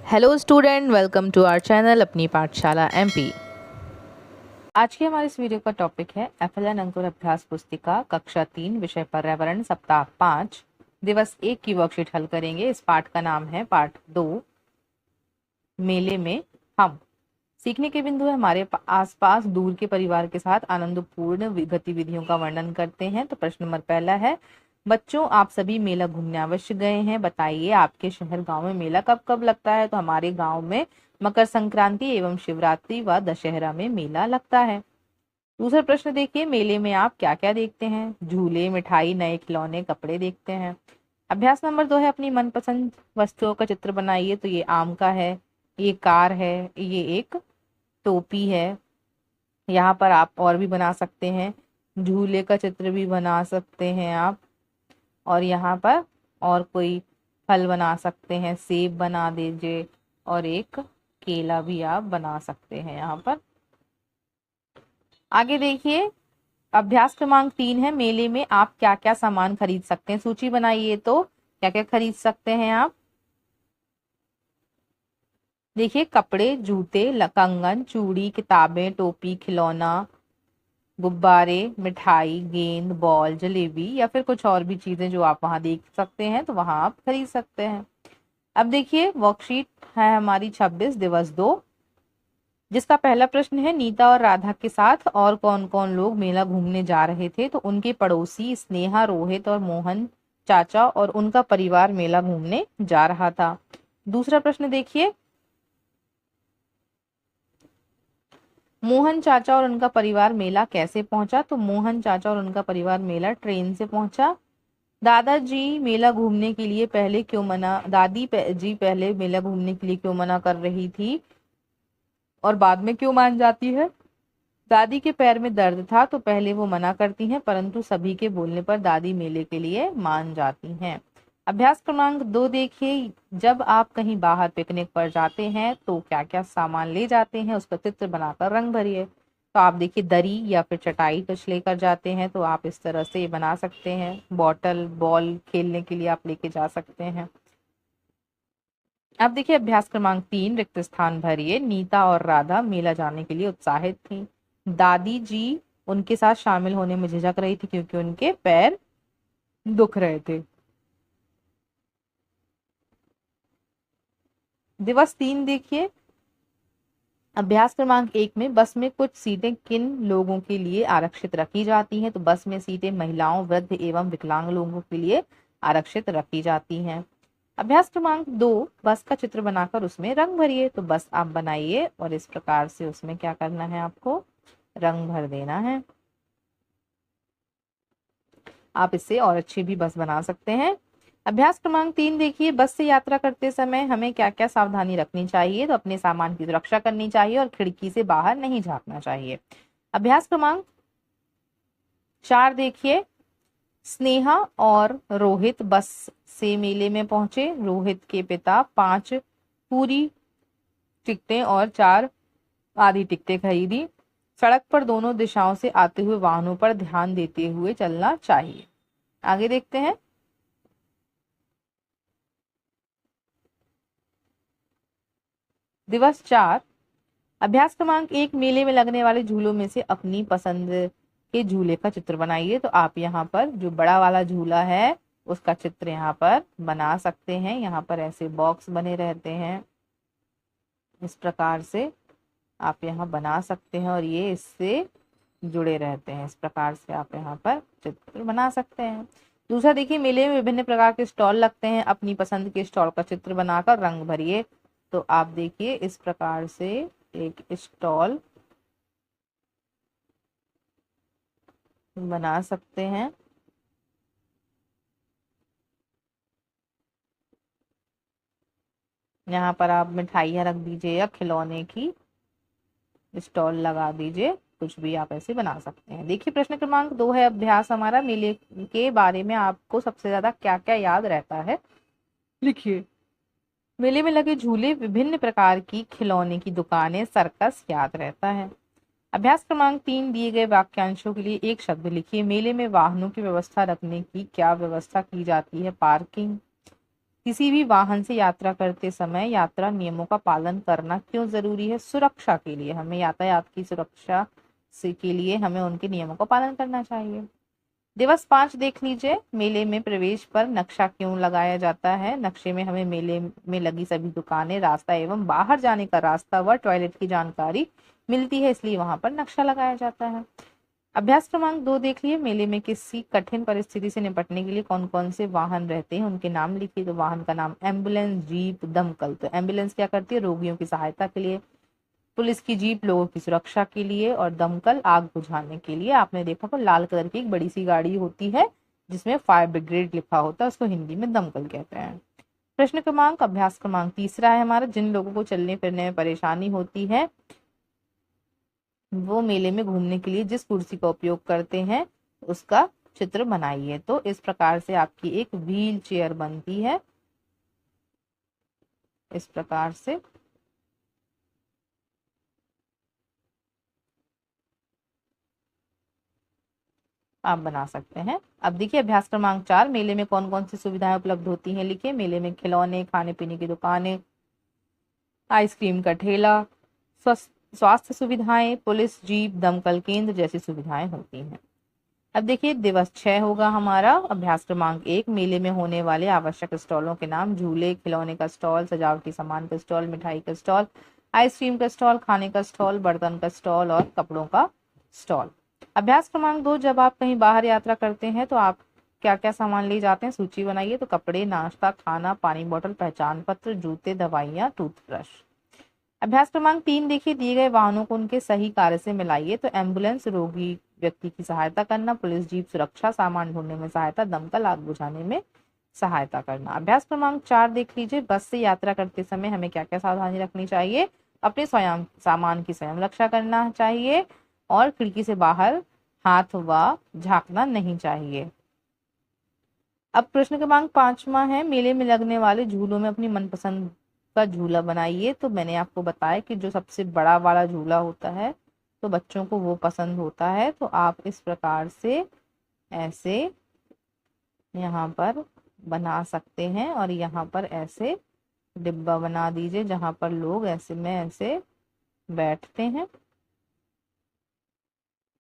Hello student, welcome to our channel Apni Pathshala MP. आज के हमारे इस वीडियो का टॉपिक है एफएलएन अंकुर अभ्यास पुस्तिका कक्षा 3 विषय पर्यावरण सप्ताह 5 दिवस 1 की वर्कशीट हल करेंगे। इस पाठ का नाम है पाठ 2 मेले में हम। सीखने के बिंदु है हमारे आसपास दूर के परिवार के साथ आनंदपूर्ण गतिविधियों का वर्णन करते हैं। तो प्रश्न नंबर पहला है, बच्चों आप सभी मेला घूमने अवश्य गए हैं, बताइए आपके शहर गांव में मेला कब कब लगता है। तो हमारे गांव में मकर संक्रांति एवं शिवरात्रि व दशहरा में मेला लगता है। दूसरा प्रश्न देखिए, मेले में आप क्या क्या देखते हैं। झूले, मिठाई, नए खिलौने, कपड़े देखते हैं। अभ्यास नंबर 2 है अपनी मनपसंद वस्तुओं का चित्र बनाइए। तो ये आम का है, ये कार है, ये एक टोपी है। यहाँ पर आप और भी बना सकते हैं, झूले का चित्र भी बना सकते हैं आप, और यहाँ पर और कोई फल बना सकते हैं, सेब बना दीजिए और एक केला भी आप बना सकते हैं। यहाँ पर आगे देखिए, अभ्यास क्रमांक 3 है, मेले में आप क्या क्या सामान खरीद सकते हैं। सूची बनाइए। तो क्या क्या खरीद सकते हैं आप। देखिए, कपड़े, जूते, कंगन, चूड़ी, किताबें, टोपी, खिलौना, गुब्बारे, मिठाई, गेंद, बॉल, जलेबी या फिर कुछ और भी चीजें जो आप वहां देख सकते हैं, तो वहां आप खरीद सकते हैं। अब देखिए, वर्कशीट है हमारी 26 दिवस 2, जिसका पहला प्रश्न है, नीता और राधा के साथ और कौन कौन लोग मेला घूमने जा रहे थे। तो उनके पड़ोसी स्नेहा, रोहित और मोहन चाचा और उनका परिवार मेला घूमने जा रहा था। दूसरा प्रश्न देखिए, मोहन चाचा और उनका परिवार मेला कैसे पहुंचा। तो मोहन चाचा और उनका परिवार मेला ट्रेन से पहुंचा। दादाजी मेला घूमने के लिए पहले क्यों मना जी पहले मेला घूमने के लिए क्यों मना कर रही थी और बाद में क्यों मान जाती है। दादी के पैर में दर्द था तो पहले वो मना करती हैं, परंतु सभी के बोलने पर दादी मेले के लिए मान जाती हैं। अभ्यास क्रमांक 2 देखिए, जब आप कहीं बाहर पिकनिक पर जाते हैं तो क्या क्या सामान ले जाते हैं, उसका चित्र बनाकर रंग भरिए। तो आप देखिए, दरी या फिर चटाई कुछ लेकर जाते हैं तो आप इस तरह से ये बना सकते हैं। बॉटल, बॉल खेलने के लिए आप लेके जा सकते हैं। अब देखिए, अभ्यास क्रमांक 3 रिक्त स्थान भरिए। नीता और राधा मेला जाने के लिए उत्साहित थी। दादी जी उनके साथ शामिल होने में झिझक रही थी क्योंकि उनके पैर दुख रहे थे। दिवस 3 देखिए, अभ्यास क्रमांक 1 में बस में कुछ सीटें किन लोगों के लिए आरक्षित रखी जाती हैं। तो बस में सीटें महिलाओं, वृद्ध एवं विकलांग लोगों के लिए आरक्षित रखी जाती हैं। अभ्यास क्रमांक 2, बस का चित्र बनाकर उसमें रंग भरिए। तो बस आप बनाइए और इस प्रकार से उसमें क्या करना है, आपको रंग भर देना है। आप इससे और अच्छी भी बस बना सकते हैं। अभ्यास क्रमांक 3 देखिए, बस से यात्रा करते समय हमें क्या क्या सावधानी रखनी चाहिए। तो अपने सामान की सुरक्षा करनी चाहिए और खिड़की से बाहर नहीं झांकना चाहिए। अभ्यास क्रमांक 4 देखिए, स्नेहा और रोहित बस से मेले में पहुंचे। रोहित के पिता 5 पूरी टिकटें और 4 आधी टिकटें खरीदी। सड़क पर दोनों दिशाओं से आते हुए वाहनों पर ध्यान देते हुए चलना चाहिए। आगे देखते हैं। दिवस 4, अभ्यास क्रमांक 1, मेले में लगने वाले झूलों में से अपनी पसंद के झूले का चित्र बनाइए। तो आप यहाँ पर जो बड़ा वाला झूला है उसका चित्र यहाँ पर बना सकते हैं। यहाँ पर ऐसे बॉक्स बने रहते हैं, इस प्रकार से आप यहाँ बना सकते हैं और ये इससे जुड़े रहते हैं। इस प्रकार से आप यहाँ पर चित्र बना सकते हैं। दूसरा देखिए, मेले में विभिन्न प्रकार के स्टॉल लगते हैं, अपनी पसंद के स्टॉल का चित्र बनाकर रंग भरिए। तो आप देखिए, इस प्रकार से एक स्टॉल बना सकते हैं। यहाँ पर आप मिठाइयाँ रख दीजिए या खिलौने की स्टॉल लगा दीजिए, कुछ भी आप ऐसे बना सकते हैं। देखिए, प्रश्न क्रमांक 2 है अभ्यास हमारा, मेले के बारे में आपको सबसे ज्यादा क्या क्या याद रहता है, लिखिए। मेले में लगे झूले, विभिन्न प्रकार की खिलौने की दुकानें, सर्कस याद रहता है। अभ्यास क्रमांक 3 दिए गए वाक्यांशों के लिए एक शब्द लिखिए। मेले में वाहनों की व्यवस्था रखने की क्या व्यवस्था की जाती है। पार्किंग। किसी भी वाहन से यात्रा करते समय यात्रा नियमों का पालन करना क्यों जरूरी है? सुरक्षा के लिए, हमें यातायात की सुरक्षा से के लिए हमें उनके नियमों का पालन करना चाहिए। दिवस 5 देख लीजिए, मेले में प्रवेश पर नक्शा क्यों लगाया जाता है? नक्शे में हमें मेले में लगी सभी दुकानें, रास्ता एवं बाहर जाने का रास्ता व टॉयलेट की जानकारी मिलती है, इसलिए वहां पर नक्शा लगाया जाता है। अभ्यास क्रमांक 2 देख लिए, मेले में किसी कठिन परिस्थिति से निपटने के लिए कौन कौन से वाहन रहते हैं, उनके नाम लिखिए। तो वाहन का नाम एम्बुलेंस, जीप, दमकल। तो एम्बुलेंस क्या करती है? रोगियों की सहायता के लिए। पुलिस की जीप लोगों की सुरक्षा के लिए, और दमकल आग बुझाने के लिए। आपने देखा तो लाल कलर की एक बड़ी सी गाड़ी होती है जिसमें फायर ब्रिगेड लिखा होता है, उसको हिंदी में दमकल कहते हैं। प्रश्न क्रमांक अभ्यास क्रमांक 3 है हमारा, जिन लोगों को चलने फिरने में परेशानी होती है वो मेले में घूमने के लिए जिस कुर्सी का उपयोग करते हैं उसका चित्र बनाइए। तो इस प्रकार से आपकी एक व्हील चेयर बनती है, इस प्रकार से। आप बना सकते हैं। अब देखिए अभ्यास क्रमांक 4, मेले में कौन कौन सी सुविधाएं उपलब्ध होती हैं, लिखिए। मेले में खिलौने, खाने पीने की दुकानें, आइसक्रीम का ठेला, स्वास्थ्य सुविधाएं, पुलिस जीप, दमकल केंद्र जैसी सुविधाएं होती हैं। अब देखिए दिवस 6 होगा हमारा, अभ्यास क्रमांक 1, मेले में होने वाले आवश्यक स्टॉलों के नाम। झूले, खिलौने का स्टॉल, सजावटी सामान का स्टॉल, मिठाई का स्टॉल, आइसक्रीम का स्टॉल, खाने का स्टॉल, बर्तन का स्टॉल और कपड़ों का स्टॉल। अभ्यास क्रमांक 2, जब आप कहीं बाहर यात्रा करते हैं तो आप क्या क्या सामान ले जाते हैं, सूची बनाइए। तो कपड़े, नाश्ता, खाना, पानी बोतल, पहचान पत्र, जूते, दवाइयाँ, टूथब्रश। अभ्यास क्रमांक 3 देखिए, दिए गए वाहनों को उनके सही कार्य से मिलाइए। तो एम्बुलेंस रोगी व्यक्ति की सहायता करना, पुलिस जीप सुरक्षा सामान ढूंढने में सहायता, दमकल आग बुझाने में सहायता करना। अभ्यास क्रमांक 4 देख लीजिए, बस से यात्रा करते समय हमें क्या क्या सावधानी रखनी चाहिए। अपने स्वयं सामान की स्वयं रक्षा करना चाहिए और खिड़की से बाहर हाथ व झांकना नहीं चाहिए। अब प्रश्न क्रमांक 5वां है, मेले में लगने वाले झूलों में अपनी मनपसंद का झूला बनाइए। तो मैंने आपको बताया कि जो सबसे बड़ा वाला झूला होता है तो बच्चों को वो पसंद होता है। तो आप इस प्रकार से ऐसे यहाँ पर बना सकते हैं और यहाँ पर ऐसे डिब्बा बना दीजिए जहाँ पर लोग ऐसे में ऐसे बैठते हैं।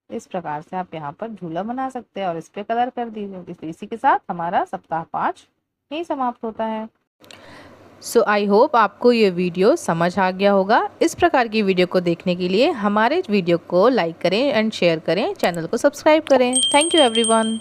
इस प्रकार से आप यहाँ पर झूला बना सकते हैं और इस पे कलर कर दीजिए। इसी के साथ हमारा सप्ताह 5 यही समाप्त होता है। सो आई होप आपको ये वीडियो समझ आ गया होगा। इस प्रकार की वीडियो को देखने के लिए हमारे वीडियो को लाइक करें एंड शेयर करें, चैनल को सब्सक्राइब करें। Thank you everyone.